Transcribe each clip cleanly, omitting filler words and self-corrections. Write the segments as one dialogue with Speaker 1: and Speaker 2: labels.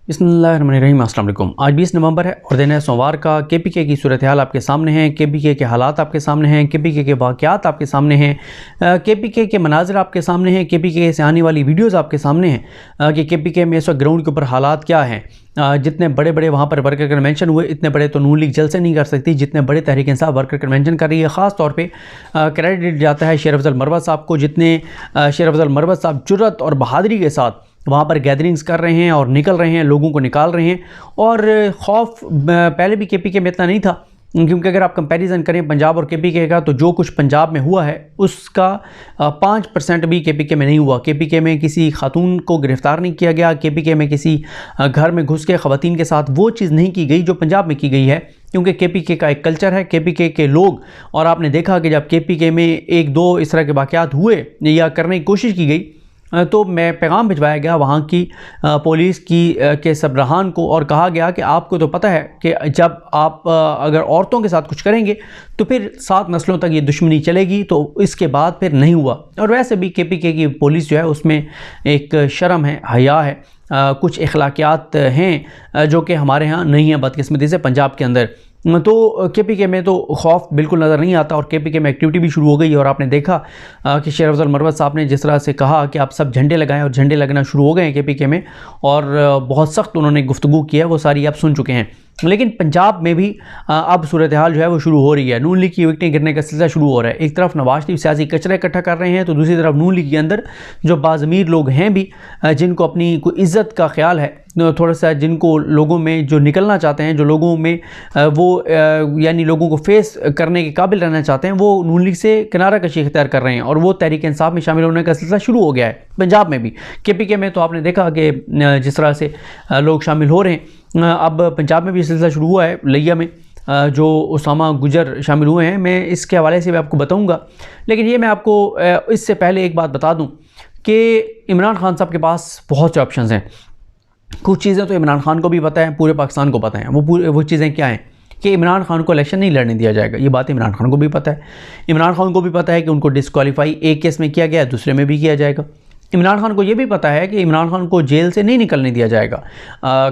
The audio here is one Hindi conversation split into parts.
Speaker 1: बिस्मिल्लाहिर्रहमानिर्रहीम। अस्सलाम वालेकुम। आज 20 नवंबर है और दिन है सोमवार का। केपीके की सूरत हाल आपके सामने है, केपीके के हालात आपके सामने हैं, केपीके के वाक़यात आपके सामने हैं, केपीके के मनाज़िर आपके सामने हैं, केपीके से आने वाली वीडियोज़ आपके सामने हैं कि केपीके में इस वक्त ग्राउंड के ऊपर हालात क्या हैं। जितने बड़े बड़े वहाँ पर वर्कर कन्वेंशन हुए, इतने बड़े तो नून लीग जलसे नहीं कर सकती जितने बड़े तहरीक इंसाफ वर्कर कन्वेंशन कर रही है। ख़ास तौर पे क्रेडिट जाता है शेर अफजल मरवत साहब को, जितने शेर अफजल मरवत साहब जुर्रत और बहादुरी के साथ वहाँ पर गैदरिंग्स कर रहे हैं और निकल रहे हैं, लोगों को निकाल रहे हैं। और खौफ पहले भी केपीके में इतना नहीं था, क्योंकि अगर आप कंपैरिजन करें पंजाब और केपीके का, तो जो कुछ पंजाब में हुआ है उसका 5% भी केपीके में नहीं हुआ। केपीके में किसी खातून को गिरफ़्तार नहीं किया गया, केपीके में किसी घर में घुस के ख़वातीन के साथ वो चीज़ नहीं की गई जो पंजाब में की गई है, क्योंकि केपीके का एक कल्चर है, केपीके के लोग। और आपने देखा कि जब केपीके में एक दो इस तरह के वाक़यात हुए या करने की कोशिश की गई तो मैं पैगाम भिजवाया गया वहाँ की पुलिस की के सरबराहान को, और कहा गया कि आपको तो पता है कि जब आप अगर औरतों के साथ कुछ करेंगे तो फिर 7 नस्लों तक ये दुश्मनी चलेगी। तो इसके बाद फिर नहीं हुआ। और वैसे भी केपीके की पुलिस जो है उसमें एक शर्म है, हया है, कुछ अखलाकियात हैं जो कि हमारे यहाँ नहीं है बदकिस्मती से पंजाब के अंदर। तो केपीके में तो खौफ बिल्कुल नज़र नहीं आता और केपीके में एक्टिविटी भी शुरू हो गई। और आपने देखा कि शेर अफजल मरवत साहब ने जिस तरह से कहा कि आप सब झंडे लगाएं, और झंडे लगना शुरू हो गए हैं केपीके में, और बहुत सख्त उन्होंने गुफ्तगू की है, वो सारी आप सुन चुके हैं। लेकिन पंजाब में भी अब सूरत हाल जो है वो शुरू हो रही है। नून लीग की विकटें गिरने का सिलसिला शुरू हो रहा है। एक तरफ नवाज शरीफ सियासी कचरा इकट्ठा कर रहे हैं, तो दूसरी तरफ नून लीग के अंदर जो बाज़मीर लोग हैं भी, जिनको अपनी कोई इज़्ज़त का ख्याल है, थोड़ा सा जिनको लोगों में जो निकलना चाहते हैं, जो लोगों में वो यानी लोगों को फेस करने के काबिल रहना चाहते हैं, वो नून लीग से किनारा कशी इख्तियार कर रहे हैं और वो तहरीक इंसाफ में शामिल होने का सिलसिला शुरू हो गया है पंजाब में भी। केपीके में तो आपने देखा कि जिस तरह से लोग शामिल हो रहे हैं, अब पंजाब में भी सिलसिला शुरू हुआ है। लिया में जो उसामा गुजर शामिल हुए हैं, मैं इसके हवाले से भी आपको बताऊंगा। लेकिन ये मैं आपको इससे पहले एक बात बता दूं कि इमरान खान साहब के पास बहुत से ऑप्शंस हैं। कुछ चीज़ें तो इमरान खान को भी पता है, पूरे पाकिस्तान को पता है। वो चीज़ें क्या हैं कि इमरान खान को इलेक्शन नहीं लड़ने दिया जाएगा। ये बात इमरान खान को भी पता है। इमरान खान को भी पता है कि उनको डिस्क्वालीफाई एक केस में किया गया है, दूसरे में भी किया जाएगा। इमरान खान को ये भी पता है कि इमरान खान को जेल से नहीं निकलने दिया जाएगा।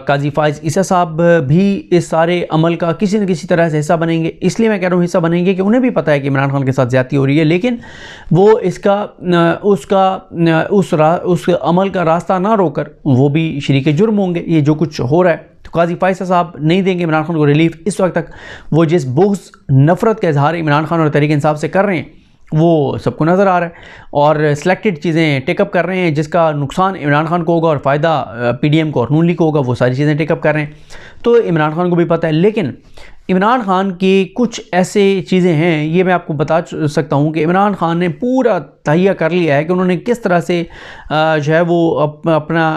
Speaker 1: काजी फाइज ईसा साहब भी इस सारे अमल का किसी न किसी तरह से हिस्सा बनेंगे। इसलिए मैं कह रहा हूँ हिस्सा बनेंगे कि उन्हें भी पता है कि इमरान खान के साथ ज़्यादती हो रही है, लेकिन वो उस अमल का रास्ता ना रोकर वो भी शरीक जुर्म होंगे, ये जो कुछ हो रहा है। तो काजी फाइज साहब नहीं देंगे इमरान खान को रिलीफ। इस वक्त तक वो जिस बुग़्ज़ नफ़रत का इजहार इमरान खान और तहरीक इंसाफ से कर रहे हैं वो सबको नज़र आ रहा है, और सिलेक्टेड चीज़ें टेकअप कर रहे हैं जिसका नुकसान इमरान खान को होगा और फ़ायदा पीडीएम को और नून लीग को होगा। वो सारी चीज़ें टेकअप कर रहे हैं, तो इमरान खान को भी पता है। लेकिन इमरान खान की कुछ ऐसे चीज़ें हैं, ये मैं आपको बता सकता हूँ कि इमरान खान ने पूरा तहैया कर लिया है कि उन्होंने किस तरह से जो है वो अपना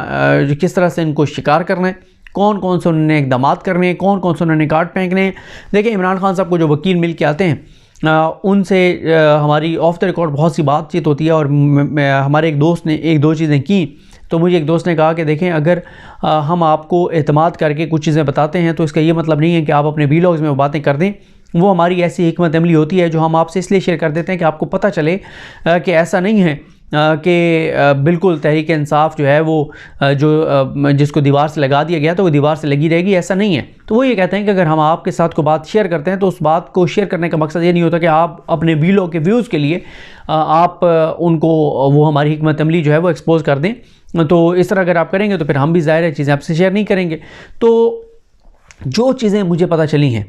Speaker 1: किस तरह से इनको शिकार करना है, कौन कौन से उन्होंने इक़दाम करने हैं, कौन कौन से उन्होंने काट फेंकने हैं। देखिए, इमरान खान साहब को जो वकील मिल के आते हैं उनसे हमारी ऑफ द रिकॉर्ड बहुत सी बातचीत होती है, और हमारे एक दोस्त ने एक दो चीज़ें की। तो मुझे एक दोस्त ने कहा कि देखें, अगर हम आपको एतमाद करके कुछ चीज़ें बताते हैं तो इसका ये मतलब नहीं है कि आप अपने वीलॉग्स में वो बातें कर दें। वो हमारी ऐसी हिकमत अमली होती है जो हम आपसे इसलिए शेयर कर देते हैं कि आपको पता चले कि ऐसा नहीं है कि बिल्कुल तहरीक इंसाफ जो है वो जिसको दीवार से लगा दिया गया तो वो दीवार से लगी रहेगी, ऐसा नहीं है। तो वो ये कहते हैं कि अगर हम आपके साथ कोई बात शेयर करते हैं तो उस बात को शेयर करने का मकसद ये नहीं होता कि आप अपने वीलॉग के व्यूज़ के लिए आप उनको वो हमारी हिकमत अमली जो है वो एक्सपोज कर दें। तो इस तरह अगर आप करेंगे तो फिर हम भी ज़ाहिर है चीज़ें आपसे शेयर नहीं करेंगे। तो जो चीज़ें मुझे पता चली हैं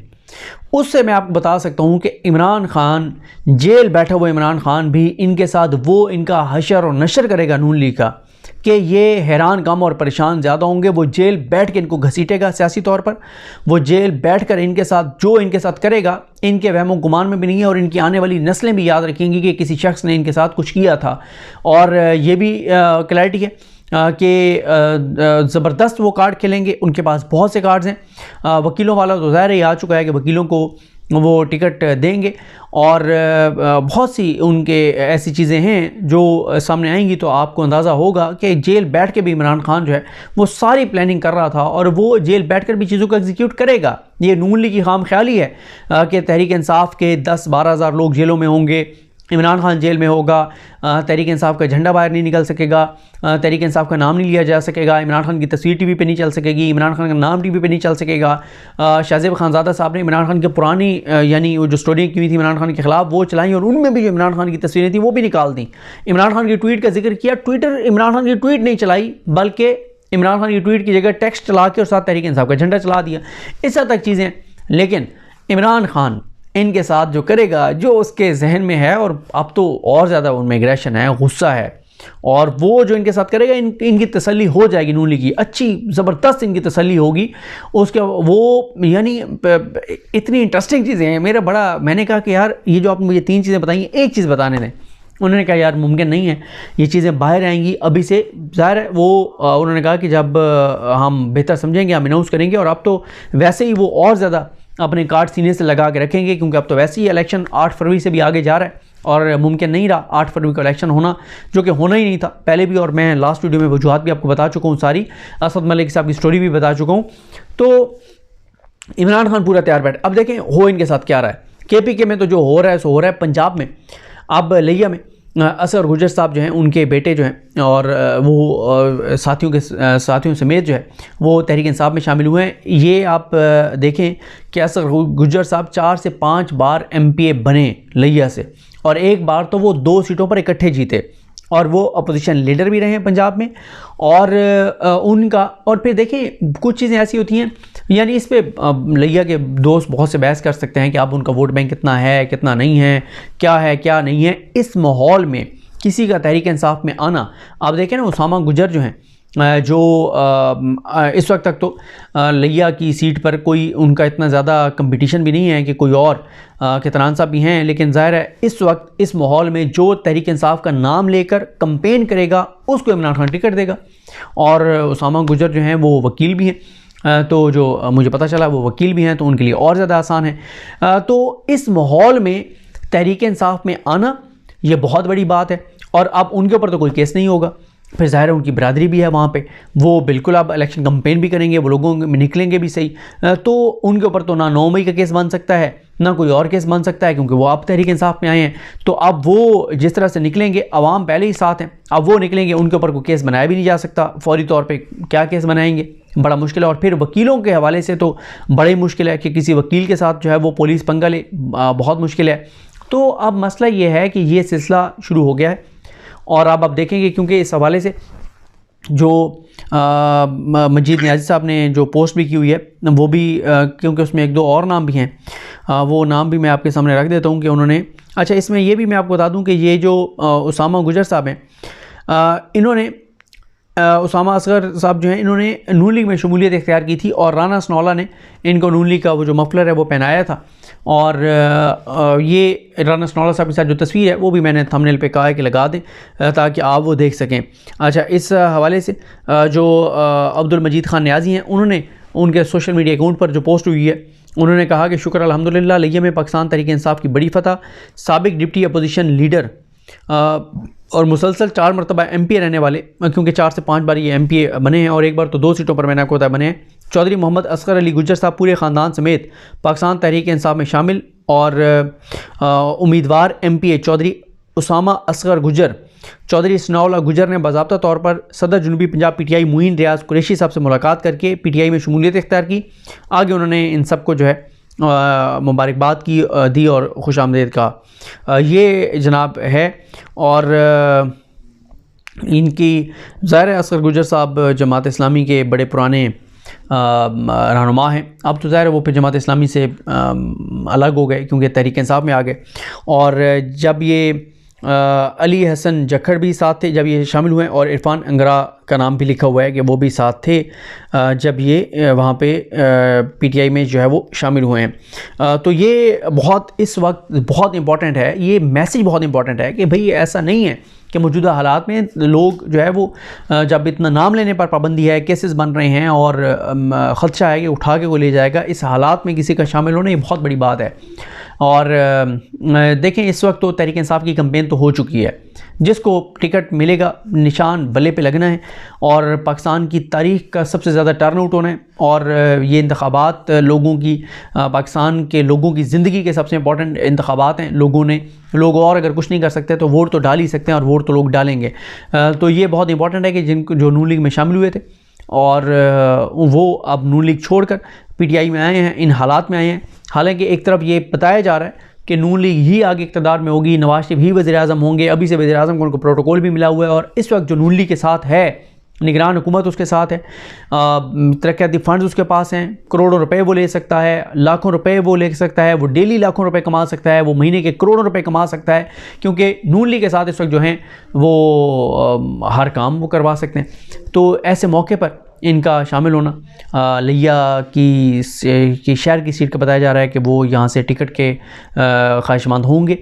Speaker 1: उससे मैं आपको बता सकता हूँ कि इमरान खान जेल बैठा हुआ इमरान खान भी इनके साथ वो इनका हशर और नशर करेगा नून लीग का कि ये हैरान गम और परेशान ज़्यादा होंगे। वो जेल बैठ के इनको घसीटेगा सियासी तौर पर। वो जेल बैठ कर इनके साथ जो इनके साथ करेगा इनके वहमो गुमान में भी नहीं है, और इनकी आने वाली नस्लें भी याद रखेंगी कि किसी शख्स ने इनके साथ कुछ किया था। और ये भी क्लैरिटी है कि ज़बरदस्त वो कार्ड खेलेंगे। उनके पास बहुत से कार्ड्स हैं। वकीलों वाला तो ज़ाहिर ही आ चुका है कि वकीलों को वो टिकट देंगे, और बहुत सी उनके ऐसी चीज़ें हैं जो सामने आएंगी तो आपको अंदाज़ा होगा कि जेल बैठ के भी इमरान खान जो है वो सारी प्लानिंग कर रहा था, और वो जेल बैठ कर भी चीज़ों को एग्जीक्यूट करेगा। ये नून लीग की खाम ख्याली है कि तहरीक इंसाफ के 10-12 हज़ार लोग जेलों में होंगे, इमरान खान जेल में होगा, तहरीक इंसाफ का झंडा बाहर नहीं निकल सकेगा, तहरीक इंसाफ का नाम नहीं लिया जा सकेगा, इमरान खान की तस्वीर टीवी पे नहीं चल सकेगी, इमरान खान का नाम टीवी पे नहीं चल सकेगा। शाहज़ेब खानज़ादा साहब ने इमरान खान की पुरानी यानी वो जो स्टोरी की हुई थी इमरान खान के ख़िलाफ़ वो चलाई और उनमें भी जो इमरान खान की तस्वीरें थी वो भी निकाल दी। इमरान खान की ट्वीट का जिक्र किया, ट्विटर इमरान खान की ट्वीट नहीं चलाई बल्कि इमरान खान की ट्वीट की जगह टेक्स्ट चला के और साथ तहरीक इंसाफ का झंडा चला दिया। इस हद तक चीज़ें। लेकिन इमरान खान इनके साथ जो करेगा, जो उसके जहन में है, और अब तो और ज़्यादा उनमें एग्रेशन है, गुस्सा है, और वो जो इनके साथ करेगा इनकी तसल्ली हो जाएगी, नून लीग की अच्छी ज़बरदस्त इनकी तसल्ली होगी। उसके वो यानी इतनी इंटरेस्टिंग चीज़ें हैं। मैंने कहा कि यार ये जो आपने मुझे 3 चीज़ें बताई हैं, एक चीज़ बताने दें। उन्होंने कहा यार मुमकिन नहीं है, ये चीज़ें बाहर आएंगी अभी से। ज़ाहिर है वो उन्होंने कहा कि जब हम बेहतर समझेंगे हम अनाउंस करेंगे, और अब तो वैसे ही वो और ज़्यादा अपने कार्ड सीने से लगा के रखेंगे, क्योंकि अब तो वैसे ही इलेक्शन 8 फरवरी से भी आगे जा रहा है और मुमकिन नहीं रहा 8 फरवरी को इलेक्शन होना, जो कि होना ही नहीं था पहले भी। और मैं लास्ट वीडियो में वजूहात भी आपको बता चुका हूँ, सारी असद मलिक साहब की स्टोरी भी बता चुका हूँ। तो इमरान खान पूरा तैयार बैठे। अब देखें हो इनके साथ क्या रहा है। KPK में तो जो हो रहा है सो हो रहा है। पंजाब में अब लिया में असगर गुजर साहब जो हैं, उनके बेटे जो हैं, और वो साथियों समेत जो है वो तहरीक इंसाफ में शामिल हुए हैं। ये आप देखें कि असगर गुजर साहब 4 से 5 बार MPA बने लिया से, और एक बार तो वो 2 सीटों पर इकट्ठे जीते, और वो अपोजिशन लीडर भी रहे हैं पंजाब में। और उनका, और फिर देखें कुछ चीज़ें ऐसी होती हैं, यानी इस पे लिया के दोस्त बहुत से बहस कर सकते हैं कि अब उनका वोट बैंक कितना है कितना नहीं है, क्या है क्या नहीं है। इस माहौल में किसी का तहरीक इंसाफ में आना, आप देखें ना उसामा गुजर जो हैं, जो इस वक्त तक तो लिया की सीट पर कोई उनका इतना ज़्यादा कंपटीशन भी नहीं है कि कोई और कितरान साहब भी हैं, लेकिन ज़ाहिर है इस वक्त इस माहौल में जो तहरीक इंसाफ का नाम लेकर कंपेन करेगा उसको इमरान खान टिकट देगा। और उसामा गुजर जो हैं वो वकील भी हैं, तो जो मुझे पता चला वो वकील भी हैं, तो उनके लिए और ज़्यादा आसान है। तो इस माहौल में तहरीक इंसाफ में आना ये बहुत बड़ी बात है। और अब उनके ऊपर तो कोई केस नहीं होगा, फिर ज़ाहिर है उनकी बरादरी भी है वहाँ पे, वो बिल्कुल अब इलेक्शन कंपेन भी करेंगे, वो लोगों में निकलेंगे भी सही। तो उनके ऊपर तो ना 9 मई का केस बन सकता है ना कोई और केस बन सकता है, क्योंकि वो अब तहरीक इंसाफ में आए हैं। तो अब वो जिस तरह से निकलेंगे, अवाम पहले ही साथ हैं, अब वो निकलेंगे, उनके ऊपर कोई केस बनाया भी नहीं जा सकता फौरी तौर पर। क्या केस बनाएंगे, बड़ा मुश्किल है। और फिर वकीलों के हवाले से तो बड़ी मुश्किल है कि किसी वकील के साथ जो है वो पुलिस पंगा ले, बहुत मुश्किल है। तो अब मसला ये है कि ये सिलसिला शुरू हो गया है, और अब आप देखेंगे क्योंकि इस हवाले से जो मजीद नियाज़ी साहब ने जो पोस्ट भी की हुई है वो भी क्योंकि उसमें 1-2 और नाम भी हैं, वो नाम भी मैं आपके सामने रख देता हूँ कि उन्होंने, अच्छा इसमें ये भी मैं आपको बता दूँ कि ये जो उसामा गुजर साहब हैं, इन्होंने उसामा असगर साहब जो हैं इन्होंने नून लीग में शमूलियत इख्तियार की थी, और राना सनौला ने इनको नून लीग का वो जो मफलर है वो पहनाया था। और ये राना सनौला साहब के साथ जो तस्वीर है वो भी मैंने थंबनेल पे कहा है कि लगा दें ताकि आप वो देख सकें। अच्छा, इस हवाले से जो अब्दुल मजीद खान नियाज़ी हैं, उन्होंने उनके सोशल मीडिया अकाउंट पर जो पोस्ट हुई है उन्होंने कहा कि शुक्र अल्हम्दुलिल्लाह, लिया में पाकिस्तान तहरीक इंसाफ की बड़ी फतह, साबिक डिप्टी अपोजिशन लीडर और मुसलसल 4 मरतबा MPA रहने वाले, क्योंकि 4 से 5 बार ये MPA बने हैं, और एक बार तो 2 सीटों पर मैंने आपको बताया बने हैं। चौधरी मोहम्मद असगर अली गुजर साहब पूरे ख़ानदान समेत पाकिस्तान तहरीक इंसाफ में शामिल, और उम्मीदवार MPA चौधरी उसामा असगर गुजर, चौधरी सनौला गुजर ने बाज़ाब्ता तौर पर सदर जनूबी पंजाब PTI मुइन रियाज कुरैशी साहब से मुलाकात करके PTI में शमूलियत इख्तियार की। आगे उन्होंने इन सब को जो है मुबारकबाद की दी और खुश आमदीद का ये जनाब है। और इनकी ज़ाहिर है असगर गुजर साहब जमात इस्लामी के बड़े पुराने रहनुमा हैं। अब तो ज़ाहिर है वो फिर जमात इस्लामी से अलग हो गए क्योंकि तहरीक इंसाफ में आ गए। और जब ये अली हसन जखड़ भी साथ थे जब ये शामिल हुए, और इरफान अंगरा का नाम भी लिखा हुआ है कि वो भी साथ थे जब ये वहाँ पे PTI में जो है वो शामिल हुए हैं। तो ये बहुत इस वक्त बहुत इम्पॉर्टेंट है, ये मैसेज बहुत इम्पॉर्टेंट है कि भाई ऐसा नहीं है कि मौजूदा हालात में लोग जो है वो जब इतना नाम लेने पर पाबंदी है, केसेस बन रहे हैं और ख़दशा है कि उठा के वो ले जाएगा, इस हालात में किसी का शामिल होना ये बहुत बड़ी बात है। और देखें इस वक्त तो तहरीक इंसाफ की कैंपेन तो हो चुकी है, जिसको टिकट मिलेगा निशान बल्ले पे लगना है और पाकिस्तान की तारीख़ का सबसे ज़्यादा टर्नआउट होना है। और ये इंतखाबात लोगों की, पाकिस्तान के लोगों की ज़िंदगी के सबसे इंपॉर्टेंट इंतखाबात हैं। लोग और अगर कुछ नहीं कर सकते तो वोट तो डाल ही सकते हैं और वोट तो लोग डालेंगे। तो ये बहुत इंपॉर्टेंट है कि जो नून लीग में शामिल हुए थे और वो अब नून लीग छोड़कर PTI में आए हैं, इन हालात में आए हैं। हालांकि एक तरफ ये बताया जा रहा है कि नून लीग ही आगे इक़्तिदार में होगी, नवाज शरीफ ही वज़ीर-ए-आज़म होंगे। अभी से वज़ीर-ए-आज़म को उनको प्रोटोकॉल भी मिला हुआ है और इस वक्त जो नून लीग के साथ है, निगरान हुकूमत उसके साथ है, तरक्याती फ़ंड्स उसके पास हैं, करोड़ों रुपए वो ले सकता है, लाखों रुपए वो ले सकता है, वो डेली लाखों रुपए कमा सकता है, वो महीने के करोड़ों रुपए कमा सकता है, क्योंकि नून लीग के साथ इस वक्त जो हैं वो हर काम वो करवा सकते हैं। तो ऐसे मौके पर इनका शामिल होना, लिया की शहर की सीट का बताया जा रहा है कि वो यहाँ से टिकट के ख्वाहिशमंद होंगे,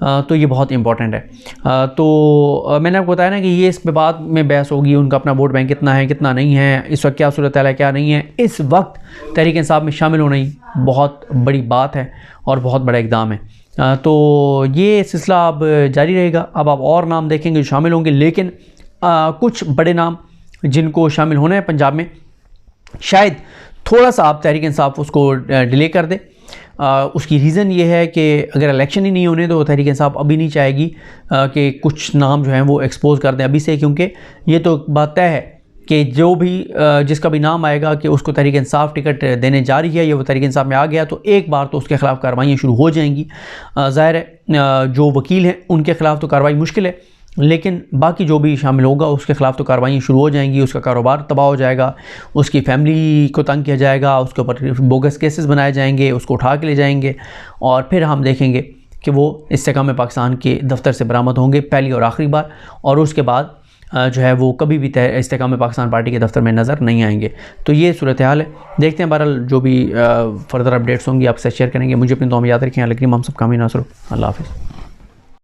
Speaker 1: तो ये बहुत इंपॉर्टेंट है। तो मैंने आपको बताया ना कि ये इस पे बाद में बहस होगी, उनका अपना वोट बैंक कितना है कितना नहीं है, इस वक्त क्या सूरत है क्या नहीं है। इस वक्त तहरीक इंसाफ में शामिल होना ही बहुत बड़ी बात है और बहुत बड़ा इक़दाम है। तो ये सिलसिला अब जारी रहेगा। अब आप और नाम देखेंगे जो शामिल होंगे, लेकिन कुछ बड़े नाम जिनको शामिल होना है पंजाब में, शायद थोड़ा सा आप तहरीक इंसाफ उसको डिले कर दे। उसकी रीज़न ये है कि अगर इलेक्शन ही नहीं होने तो तहरीक इंसाफ अभी नहीं चाहेगी कि कुछ नाम जो हैं वो एक्सपोज कर दें अभी से, क्योंकि ये तो बात तय है कि जो भी जिसका भी नाम आएगा कि उसको तहरीक इंसाफ टिकट देने जा रही है या वो तहरीक इंसाफ में आ गया तो एक बार तो उसके ख़िलाफ़ कार्रवाइयाँ शुरू हो जाएंगी। ज़ाहिर है जो वकील हैं उनके ख़िलाफ़ तो कार्रवाई मुश्किल है, लेकिन बाकी जो भी शामिल होगा उसके ख़िलाफ़ तो कार्रवाई शुरू हो जाएंगी। उसका कारोबार तबाह हो जाएगा, उसकी फैमिली को तंग किया जाएगा, उसके ऊपर बोगस केसेस बनाए जाएंगे, उसको उठा के ले जाएंगे और फिर हम देखेंगे कि वो इस्तेकाम पाकिस्तान के दफ्तर से बरामद होंगे पहली और आखिरी बार, और उसके बाद जो है वो कभी भी इस्तेकाम पाकिस्तान पार्टी के दफ्तर में नज़र नहीं आएंगे। तो ये सूरत हाल है। देखते हैं बहरहाल जो भी फर्दर अपडेट्स होंगी आपसे शेयर करेंगे। मुझे अपनी दुआ में याद रखें। हम सब कामयाब नासर। अल्लाह हाफ़िज़।